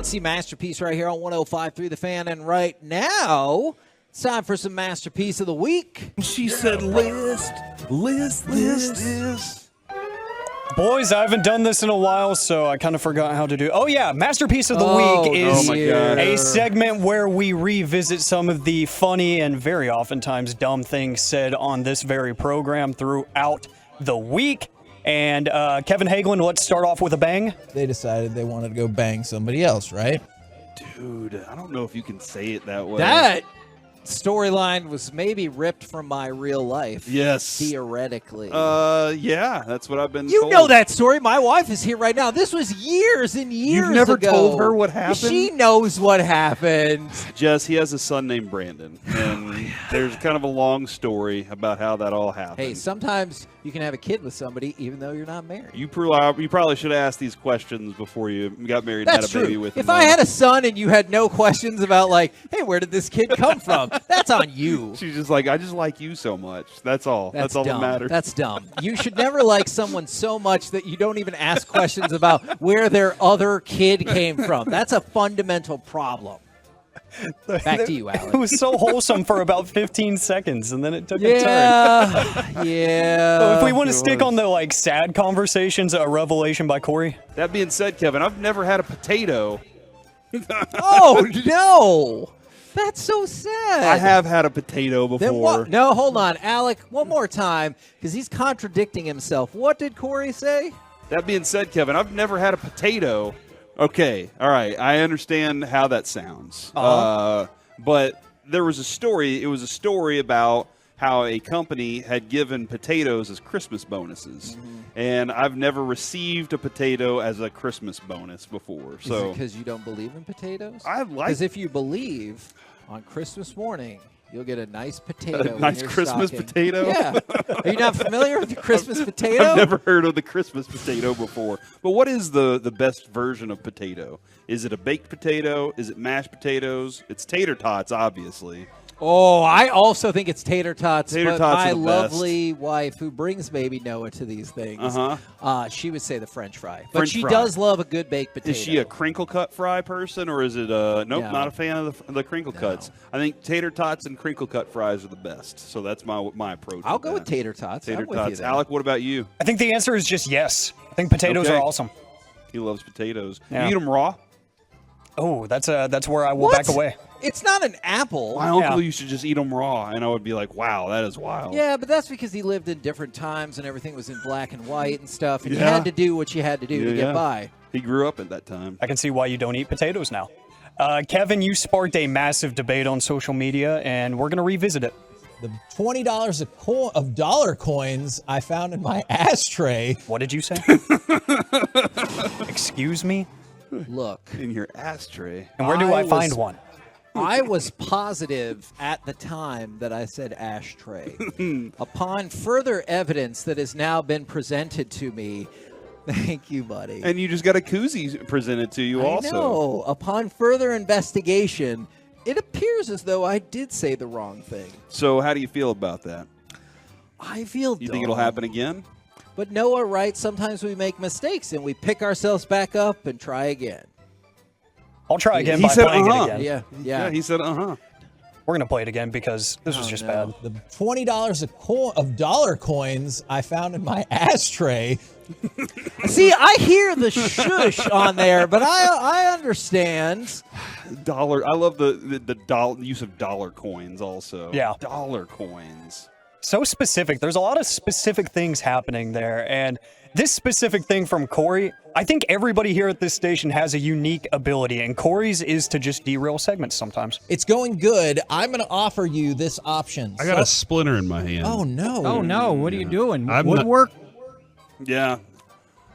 Fancy Masterpiece right here on 105.3 The Fan. And right now, it's time for some Masterpiece of the Week. She said list. Boys, I haven't done this in a while, so I kind of forgot how to do. Oh yeah, Masterpiece of the Week is a segment where we revisit some of the funny and very oftentimes dumb things said on this very program throughout the week. And Kevin Hagelin, let's start off with a bang. They decided they wanted to go bang somebody else, right? Dude, I don't know if you can say it that way. That storyline was maybe ripped from my real life. Yes. Theoretically. Yeah, that's what I've been You told. know that story. My wife is here right now. This was years and years You've never ago. told her what happened? She knows what happened. Jess, he has a son named Brandon, and there's kind of a long story about how that all happened. Hey, sometimes you can have a kid with somebody even though you're not married. You probably should ask these questions before you got married and That's had a baby true. with If him. I had a son and you had no questions about, like, hey, where did this kid come from? That's on you. She's just like, I just like you so much. That's all. That's all dumb. that matters. That's dumb. You should never like someone so much that you don't even ask questions about where their other kid came from. That's a fundamental problem. Back to you, Alex. It was so wholesome for about 15 seconds, and then it took a turn. Yeah. So if we want to stick on the like sad conversations, a revelation by Cory. That being said, Kevin, I've never had a potato. Oh, no. That's so sad. I have had a potato Then before. what? No, hold on. Alec, one more time, because he's contradicting himself. What did Cory say? That being said, Kevin, I've never had a potato. Okay, all right. I understand how that sounds. But there was a story. It was a story about how a company had given potatoes as Christmas bonuses. And I've never received a potato as a Christmas bonus before. Is So it because you don't believe in potatoes? I like Because if you believe, on Christmas morning, you'll get a nice potato. a nice in your Christmas stocking. potato. Yeah. Are you not familiar with the Christmas potato? I've never heard of the Christmas potato before. But what is the best version of potato? Is it a baked potato? Is it mashed potatoes? It's tater tots, obviously. Oh, I also think it's tater tots. Tater but tots my are the lovely wife, who brings baby Noah to these things, she would say the French fry. But French she fry. does love a good baked potato. Is she a crinkle cut fry person, or is it nope, No. not a fan of the crinkle cuts? I think tater tots and crinkle cut fries are the best. So that's my approach. I'll go with tater tots. Tater I'm with you tots. there. Alec, what about you? I think the answer is just yes. I think potatoes Okay. are awesome. He loves potatoes. Yeah. You eat them raw? Oh, that's where I will What? back away. It's not an apple. My uncle used to just eat them raw, and I would be like, wow, that is wild. Yeah, but that's because he lived in different times and everything was in black and white and stuff, and you Yeah. had to do what you had to do to get by. He grew up at that time. I can see why you don't eat potatoes now. Kevin, you sparked a massive debate on social media, and we're going to revisit it. The $20 of dollar coins I found in my ashtray. What did you say? Excuse me? Look, In your ashtray. And where do I was- find one? I was positive at the time that I said ashtray. Upon further evidence that has now been presented to me, thank you, buddy. And you just got a koozie presented to you also. I know. Upon further investigation, it appears as though I did say the wrong thing. So how do you feel about that? I feel You think it'll happen again? But Noah writes, sometimes we make mistakes and we pick ourselves back up and try again. I'll try again He by said, playing uh-huh. it again. Yeah. He said, uh-huh. We're going to play it again because this was just bad. The $20 of dollar coins I found in my ashtray. See, I hear the shush on there, but I understand. Dollar. I love the use of dollar coins also. Yeah. Dollar coins. So specific. There's a lot of specific things happening there. And this specific thing from Cory, I think everybody here at this station has a unique ability, and Cory's is to just derail segments sometimes. It's going good. I'm going to offer you this option. I got a splinter in my hand. Oh, no. Oh, no. What are you doing? I'm not- Woodwork? Yeah.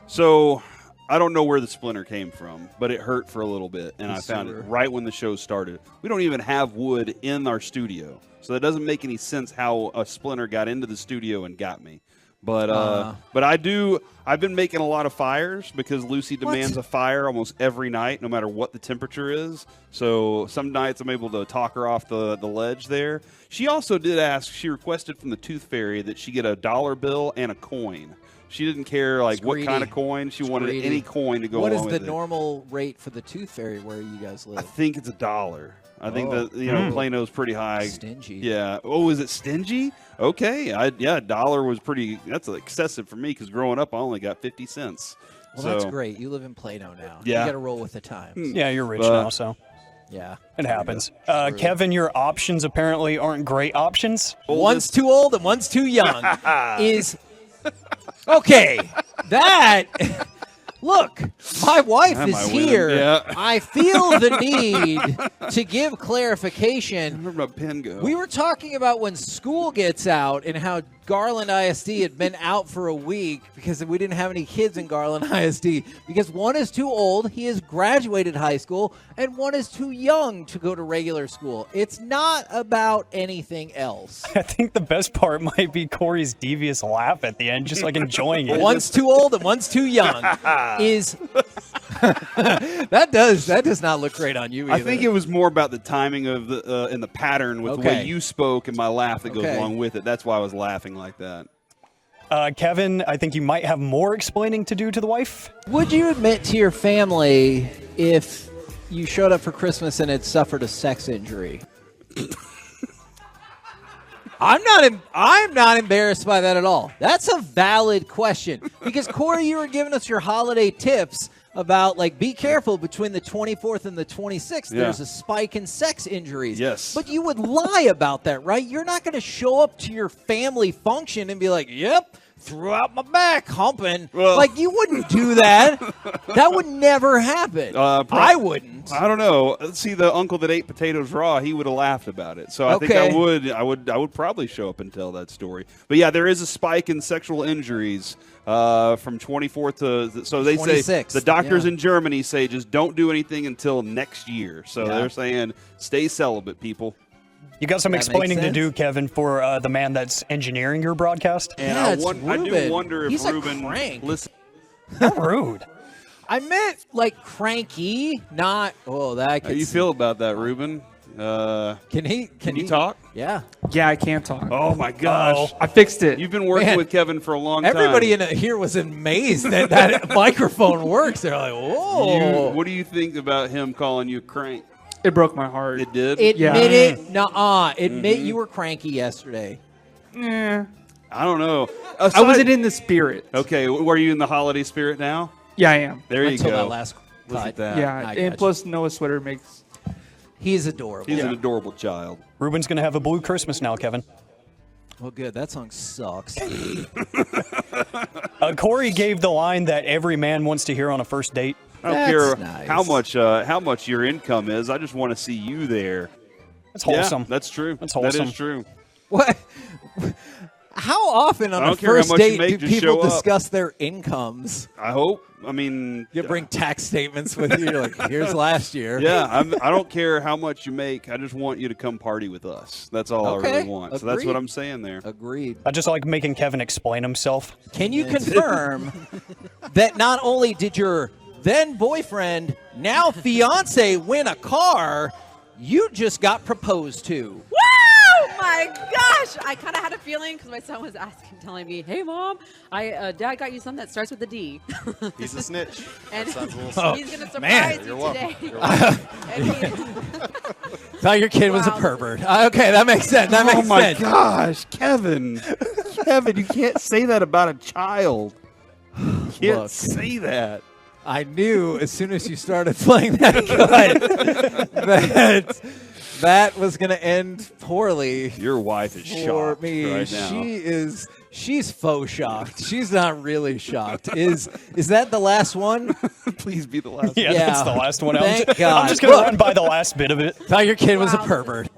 So I don't know where the splinter came from, but it hurt for a little bit, and I found it right when the show started. We don't even have wood in our studio, so that doesn't make any sense how a splinter got into the studio and got me. But I've been making a lot of fires because Lucy demands a fire almost every night, no matter what the temperature is. So some nights I'm able to talk her off the ledge there. She also did ask, she requested from the Tooth Fairy that she get a dollar bill and a coin. She didn't care like what greedy. kind of coin. She wanted greedy. any coin to go What along is with the it. normal rate for the Tooth Fairy where you guys I live? think it's $1. I think that Plano's pretty high. Stingy. Yeah. Oh, is it stingy? Okay. Yeah, $1 was pretty. That's excessive for me because growing up I only got 50 cents. Well, so, that's great. You live in Plano now. Yeah. You got to roll with the times. Yeah, you're rich now, so Yeah. it happens. Kevin, your options apparently aren't great options. One's too old and one's too young. Okay. That. Look, my wife Am I is winning? here. Yeah. I feel the need to give clarification. Where'd my pen go? We were talking about when school gets out and how Garland ISD had been out for a week because we didn't have any kids in Garland ISD because one is too old, he has graduated high school, and one is too young to go to regular school. It's not about anything else. I think the best part might be Corey's devious laugh at the end, just like enjoying it. One's too old and one's too young. That does not look great on you either. I think it was more about the timing of the and the pattern with the way you spoke and my laugh that goes along with it. That's why I was laughing like that. Kevin, I think you might have more explaining to do to the wife. Would you admit to your family if you showed up for Christmas and had suffered a sex injury? I'm not embarrassed by that at all. That's a valid question. Because, Corey, you were giving us your holiday tips about, like, be careful between the 24th and the 26th. Yeah. There's a spike in sex injuries. Yes. But you would lie about that, right? You're not going to show up to your family function and be like, yep, threw out my back, humping. Well- like, you wouldn't do that. That would never happen. I wouldn't. I don't know. See, the uncle that ate potatoes raw, he would have laughed about it. So I think Okay. I would probably show up and tell that story. But yeah, there is a spike in sexual injuries from 24th to. So they say 26th, the doctors yeah. in Germany say just don't do anything until next year. So Yeah. they're saying stay celibate, people. You got some That makes explaining to sense. do, Kevin, for the man that's engineering your broadcast. And Yeah, I it's do Ruben. wonder if He's a Ruben crank. listen. How rude. I meant, like, cranky, not. Oh, that How could. you feel about that, Ruben? Can he? Can you talk? Yeah. Yeah, I can't talk. Oh my gosh! I fixed it. You've been working Man, with Kevin for a long time. Everybody in here was amazed that that microphone works. They're like, whoa. What do you think about him calling you crank? It broke my heart. It did. Admit Yeah. it. Nuh-uh. Admit you were cranky yesterday. Eh. I don't know. I wasn't in the spirit. Okay, were you in the holiday spirit now? Yeah, I am. There you Until go. that last Look cut. at that. Yeah, I and gotcha. plus Noah's sweater makes. He's adorable. He's an adorable child. Ruben's going to have a blue Christmas now, Kevin. Well, good. That song sucks. Corey gave the line that every man wants to hear on a first date. I don't That's care nice. how much your income is. I just want to see you there. That's wholesome. Yeah, that's true. That's That wholesome. is true. What? How often on I a don't care how first much you date make, do just people show up. discuss their incomes? I hope. I mean, You bring tax statements with you. You're like, here's last year. yeah. I don't care how much you make. I just want you to come party with us. That's all I Okay, really want. So that's agreed. what I'm saying there. Agreed. I just like making Kevin explain himself. Can you confirm that not only did your then boyfriend, now fiance, win a car, you just got proposed to? Woo! My gosh! I kind of had a feeling because my son was telling me, "Hey, mom, Dad got you something that starts with a D." He's a snitch. And That sounds a little he's gonna man. surprise You're you welcome. today. You're welcome. And he- Thought your kid was a Wow. pervert. Okay, that makes sense. That makes Oh my sense. gosh, Kevin! Kevin, you can't say that about a child. You can't Look. say that. I knew as soon as you started playing that cut that was going to end poorly Your wife is for shocked me. right now. She's faux shocked. She's not really shocked. Is that the last one? Please be the last. Yeah, Yeah. that's the last one. Thank I'm God. just going to Look. run by the last bit of it. Thought your kid was a Wow. pervert.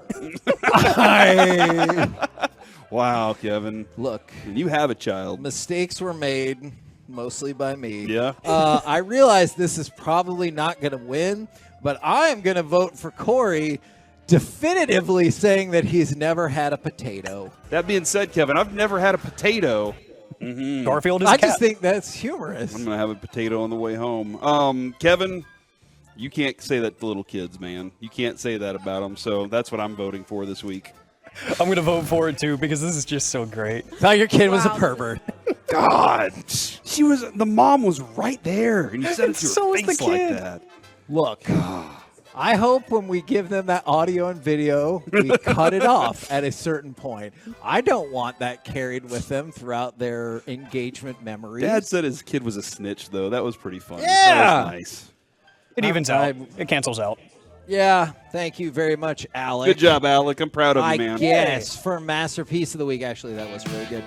Wow, Kevin. Look, And you have a child. mistakes were made mostly by me. Yeah. I realize this is probably not going to win, but I am going to vote for Corey, definitively saying that he's never had a potato. That being said, Kevin, I've never had a potato. Garfield is a I cat. just think that's humorous. I'm gonna have a potato on the way home. Kevin, you can't say that to little kids, man. You can't say that about them. So that's what I'm voting for this week. I'm going to vote for it too because this is just so great. Thought your kid was a Wow. pervert. God, the mom was right there, and you said it to her So was face the like kid. that. Look, I hope when we give them that audio and video, we cut it off at a certain point. I don't want that carried with them throughout their engagement memories. Dad said his kid was a snitch, though. That was pretty funny. Yeah. That was nice. It evens out. It cancels out. Yeah, thank you very much, Alec. Good job, Alec. I'm proud of you, I man. guess for Masterpiece of the Week. Actually, that was really good.